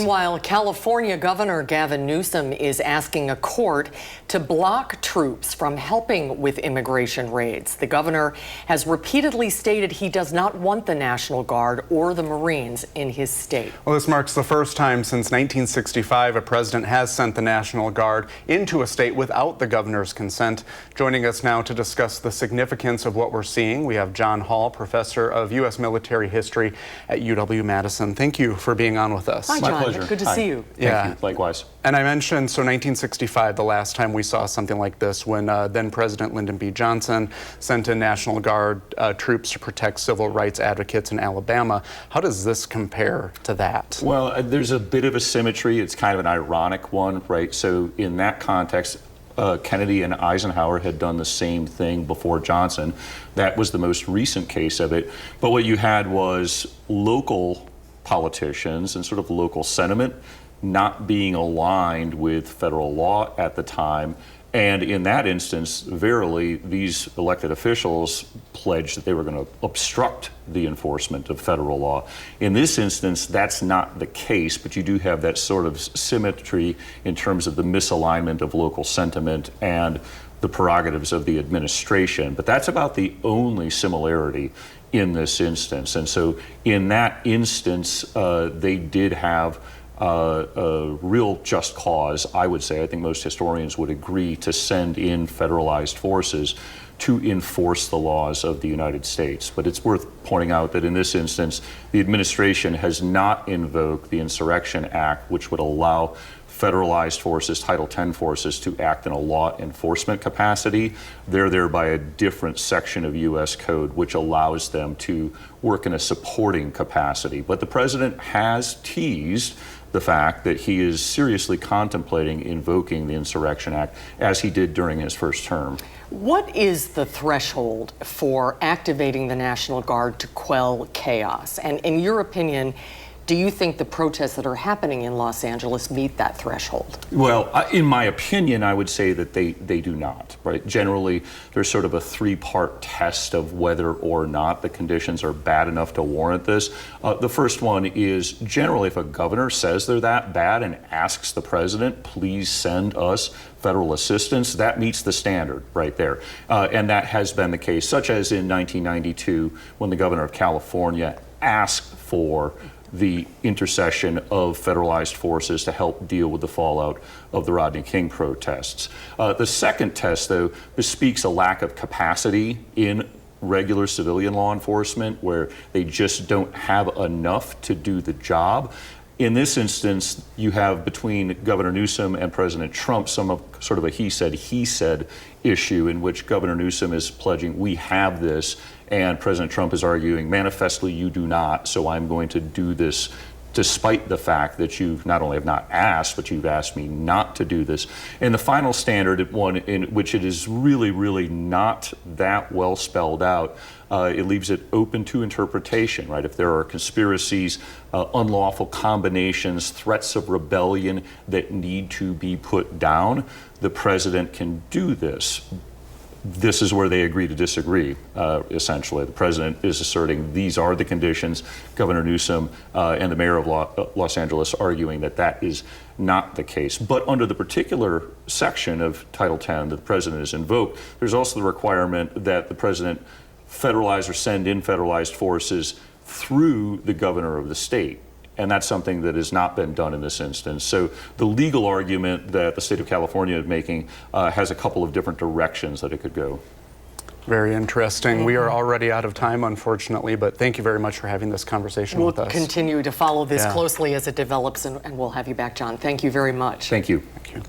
Meanwhile, California Governor Gavin Newsom is asking a court to block troops from helping with immigration raids. The governor has repeatedly stated he does not want the National Guard or the Marines in his state. Well, this marks the first time since 1965 a president has sent the National Guard into a state without the governor's consent. Joining us now to discuss the significance of what we're seeing, we have John Hall, professor of U.S. military history at UW-Madison. Thank you for being on with us. Hi, John. My pleasure. Good to see you. Thank you. Likewise. And I mentioned, 1965, the last time we saw something like this, when then President Lyndon B. Johnson sent in National Guard troops to protect civil rights advocates in Alabama. How does this compare to that? Well, there's a bit of a symmetry. It's kind of an ironic one, right? So in that context, Kennedy and Eisenhower had done the same thing before Johnson. That was the most recent case of it. But what you had was local politicians and sort of local sentiment not being aligned with federal law at the time. And in that instance, verily, these elected officials pledged that they were going to obstruct the enforcement of federal law. In this instance, that's not the case, but you do have that sort of symmetry in terms of the misalignment of local sentiment and the prerogatives of the administration. But that's about the only similarity in this instance. And so in that instance, they did have a real just cause, I would say. I think most historians would agree to send in federalized forces to enforce the laws of the United States. But it's worth pointing out that in this instance, the administration has not invoked the Insurrection Act, which would allow federalized forces, Title X forces, to act in a law enforcement capacity. They're there by a different section of U.S. code, which allows them to work in a supporting capacity. But the president has teased the fact that he is seriously contemplating invoking the Insurrection Act, as he did during his first term. What is the threshold for activating the National Guard to quell chaos? And in your opinion, do you think the protests that are happening in Los Angeles meet that threshold? Well, in my opinion, I would say that they do not, right? Generally, there's sort of a three-part test of whether or not the conditions are bad enough to warrant this. The first one is, generally, if a governor says they're that bad and asks the president, please send us federal assistance, that meets the standard right there. And that has been the case, such as in 1992, when the governor of California asked for the intercession of federalized forces to help deal with the fallout of the Rodney King protests. The second test, though, bespeaks a lack of capacity in regular civilian law enforcement, where they just don't have enough to do the job. In this instance, you have between Governor Newsom and President Trump sort of a he said issue, in which Governor Newsom is pledging, we have this, and President Trump is arguing, manifestly you do not, so I'm going to do this despite the fact that you not only have not asked, but you've asked me not to do this. And the final standard, one in which it is really, really not that well spelled out, it leaves it open to interpretation, right? If there are conspiracies, unlawful combinations, threats of rebellion that need to be put down, the president can do this. This is where they agree to disagree, essentially. The president is asserting these are the conditions. Governor Newsom and the mayor of Los Angeles arguing that that is not the case. But under the particular section of Title X that the president has invoked, there's also the requirement that the president federalize or send in federalized forces through the governor of the state. And that's something that has not been done in this instance. So the legal argument that the state of California is making has a couple of different directions that it could go. Very interesting. We are already out of time, unfortunately, but thank you very much for having this conversation with us. We'll continue to follow this closely as it develops, and we'll have you back, John. Thank you very much. Thank you. Thank you.